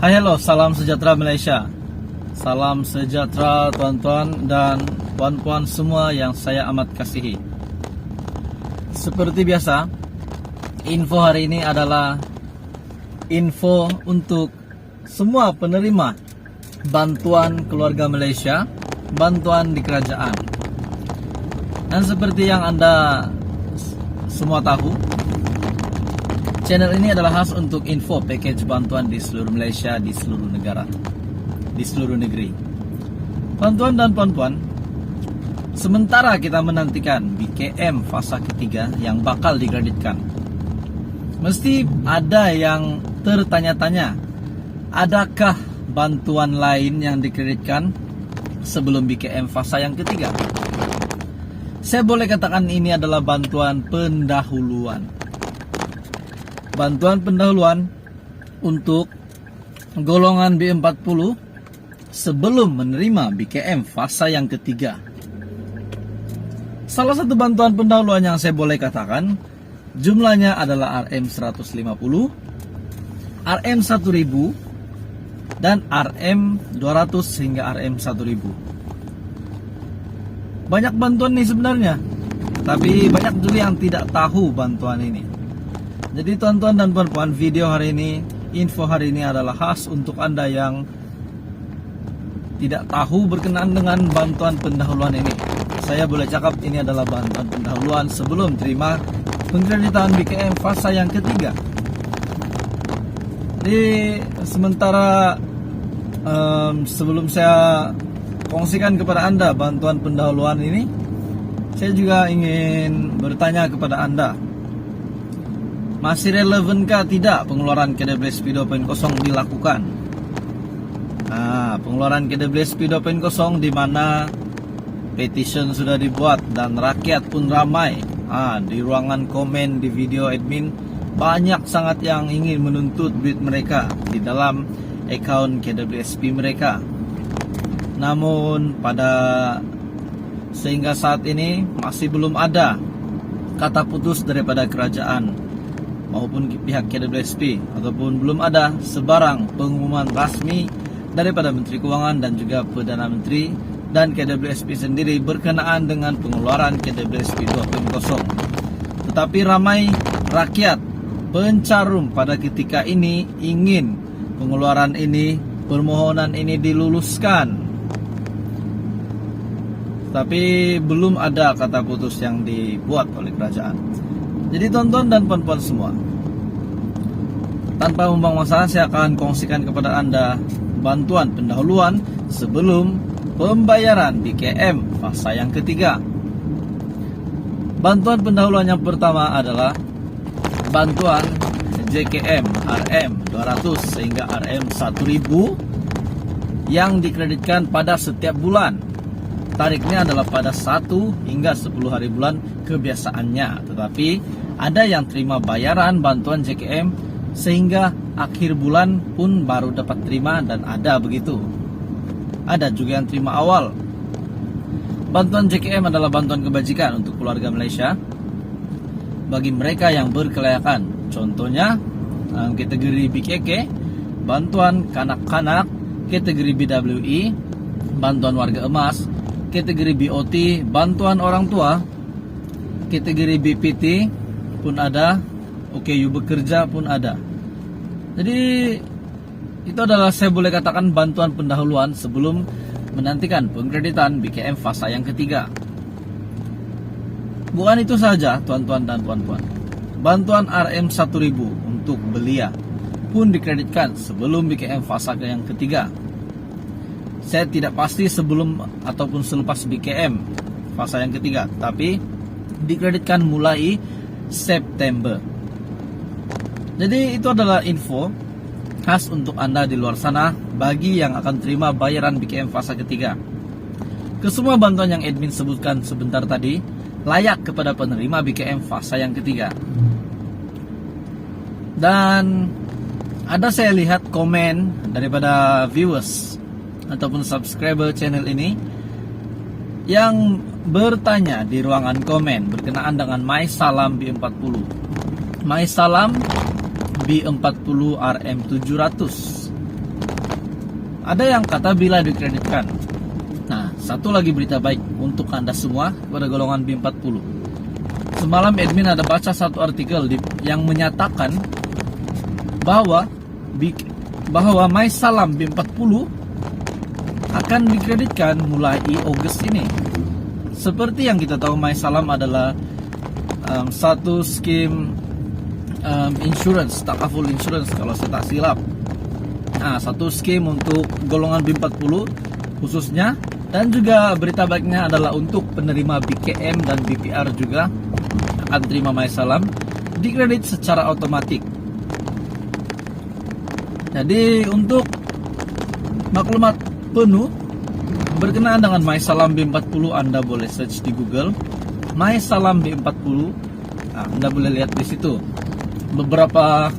Hai, halo, salam sejahtera Malaysia. Salam sejahtera tuan-tuan dan puan-puan semua yang saya amat kasihi. Seperti biasa, info hari ini adalah info untuk semua penerima bantuan keluarga Malaysia, bantuan di kerajaan. Dan seperti yang Anda semua tahu, channel ini adalah khas untuk info package bantuan di seluruh Malaysia, di seluruh negara, di seluruh negeri. Tuan-tuan dan puan-puan, sementara kita menantikan BKM fasa ketiga yang bakal dikreditkan, mesti ada yang tertanya-tanya, adakah bantuan lain yang dikreditkan sebelum BKM fasa yang ketiga? Saya boleh katakan ini adalah bantuan pendahuluan. Bantuan pendahuluan untuk golongan B40 sebelum menerima BKM fasa yang ketiga. Salah satu bantuan pendahuluan yang saya boleh katakan jumlahnya adalah RM150, RM1000, dan RM200 hingga RM1000. Banyak bantuan nih sebenarnya, tapi banyak juga yang tidak tahu bantuan ini. Jadi tuan-tuan dan puan-puan, video hari ini, info hari ini adalah khas untuk Anda yang tidak tahu berkenaan dengan bantuan pendahuluan ini. Saya boleh cakap ini adalah bantuan pendahuluan sebelum terima pengkreditan BKM fasa yang ketiga. Jadi sementara sebelum saya kongsikan kepada Anda bantuan pendahuluan ini, saya juga ingin bertanya kepada Anda, masih relevankah tidak pengeluaran KWSP 2.0 dilakukan? Pengeluaran KWSP 2.0 di mana petition sudah dibuat dan rakyat pun ramai. Di ruangan komen di video admin banyak sangat yang ingin menuntut duit mereka di dalam akaun KWSP mereka. Namun sehingga saat ini masih belum ada kata putus daripada kerajaan maupun pihak KWSP, ataupun belum ada sebarang pengumuman rasmi daripada Menteri Kewangan dan juga Perdana Menteri dan KWSP sendiri berkenaan dengan pengeluaran KWSP 2.0. Tetapi ramai rakyat pencarum pada ketika ini ingin pengeluaran ini, permohonan ini diluluskan. Tapi belum ada kata putus yang dibuat oleh kerajaan. Jadi tuan-tuan dan puan-puan semua, tanpa membuang masa, saya akan kongsikan kepada Anda bantuan pendahuluan sebelum pembayaran BKM fasa yang ketiga. Bantuan pendahuluan yang pertama adalah bantuan JKM RM200 sehingga RM1000 yang dikreditkan pada setiap bulan. Tariknya adalah pada 1 hingga 10 hari bulan kebiasaannya. Tetapi ada yang terima bayaran bantuan JKM sehingga akhir bulan pun baru dapat terima, dan ada begitu. Ada juga yang terima awal. Bantuan JKM adalah bantuan kebajikan untuk keluarga Malaysia bagi mereka yang berkelayakan. Contohnya kategori BKK, bantuan kanak-kanak, kategori BWI, bantuan warga emas, kategori BOT, bantuan orang tua, kategori BPT pun ada, OKU bekerja pun ada. Jadi itu adalah, saya boleh katakan, bantuan pendahuluan sebelum menantikan pengkreditan BKM fasa yang ketiga. Bukan itu saja tuan-tuan dan puan-puan, bantuan RM1000 untuk belia pun dikreditkan sebelum BKM fasa yang ketiga. Saya tidak pasti sebelum ataupun selepas BKM fasa yang ketiga, tapi dikreditkan mulai September. Jadi itu adalah info khas untuk Anda di luar sana bagi yang akan terima bayaran BKM fasa ketiga. Kesemua bantuan yang admin sebutkan sebentar tadi layak kepada penerima BKM fasa yang ketiga. Dan ada saya lihat komen daripada viewers ataupun subscriber channel ini yang bertanya di ruangan komen berkenaan dengan MySalam B40. MySalam B40 RM700 Ada yang kata bila dikreditkan. Nah, satu lagi berita baik untuk Anda semua pada golongan B40. Semalam admin ada baca satu artikel yang menyatakan bahwa MySalam B40 akan dikreditkan mulai Agustus ini. Seperti yang kita tahu, MySalam adalah satu skim insurance, takaful insurance kalau saya tak silap. Nah, satu skim untuk golongan B40 khususnya. Dan juga berita baiknya adalah untuk penerima BKM dan BPR juga akan terima MySalam dikredit secara otomatis. Jadi untuk maklumat penuh berkenaan dengan MySalam B40, Anda boleh search di Google MySalam B40. Nah, Anda boleh lihat di situ beberapa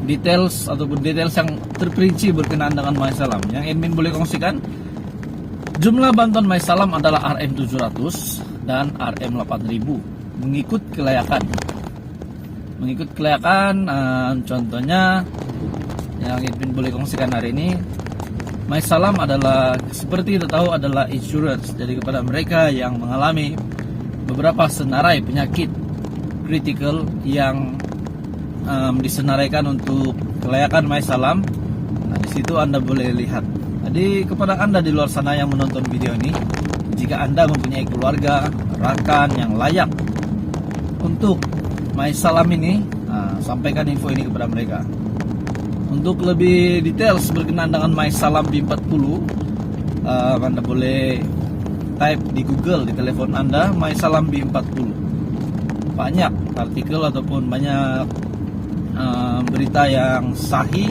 details yang terperinci berkenaan dengan MySalam. Yang admin boleh kongsikan, jumlah bantuan MySalam adalah RM700 dan RM8000 mengikut kelayakan. Contohnya yang admin boleh kongsikan hari ini, MySalam adalah seperti kita tahu adalah insurance. Jadi kepada mereka yang mengalami beberapa senarai penyakit kritikal yang disenaraikan untuk kelayakan MySalam. Nah, di situ Anda boleh lihat. Jadi kepada Anda di luar sana yang menonton video ini, jika Anda mempunyai keluarga, rekan yang layak untuk MySalam ini, sampaikan info ini kepada mereka. Untuk lebih details berkenaan dengan MySalam B40, Anda boleh type di Google di telepon Anda MySalam B40. Banyak artikel ataupun banyak berita yang sahih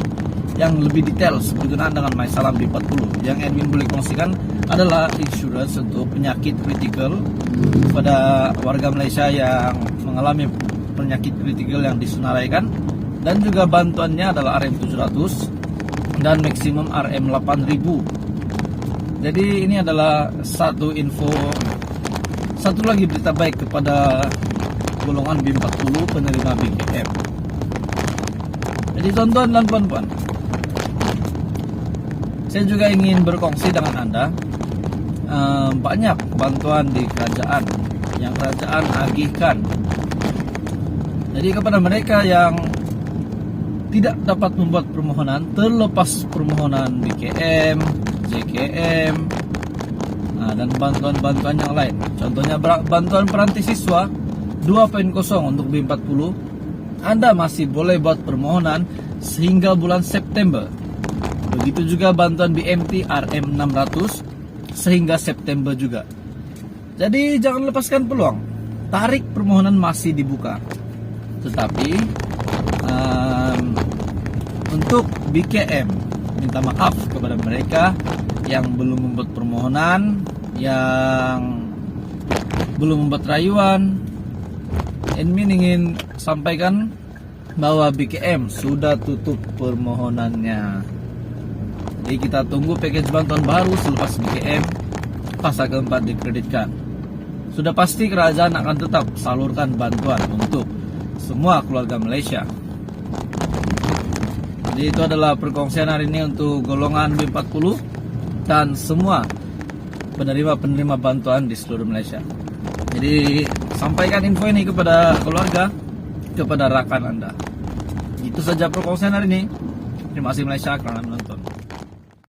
yang lebih detail berkenaan dengan MySalam B40. Yang admin boleh kongsikan adalah insurance untuk penyakit kritikal kepada warga Malaysia yang mengalami penyakit kritikal yang disenaraikan, dan juga bantuannya adalah RM700 dan maksimum RM8000. Jadi ini adalah satu lagi berita baik kepada golongan B40 penerima BKM. Jadi tuan-tuan dan puan-puan, saya juga ingin berkongsi dengan Anda banyak bantuan di kerajaan yang kerajaan agihkan. Jadi kepada mereka yang tidak dapat membuat permohonan terlepas permohonan BKM, JKM, dan bantuan-bantuan yang lain. Contohnya bantuan peranti siswa 2.0 untuk B40, Anda masih boleh buat permohonan sehingga bulan September. Begitu juga bantuan BMT RM600 sehingga September juga. Jadi jangan lepaskan peluang. Tarik permohonan masih dibuka. Tetapi untuk BKM, minta maaf kepada mereka yang belum membuat permohonan, yang belum membuat rayuan. Admin ingin sampaikan bahwa BKM sudah tutup permohonannya. Jadi kita tunggu package bantuan baru selepas BKM fase keempat dikreditkan. Sudah pasti kerajaan akan tetap salurkan bantuan untuk semua keluarga Malaysia. Jadi itu adalah perkongsian hari ini untuk golongan B40 dan semua penerima bantuan di seluruh Malaysia. Jadi sampaikan info ini kepada keluarga, kepada rakan Anda. Itu saja perkongsian hari ini. Terima kasih Malaysia kerana menonton.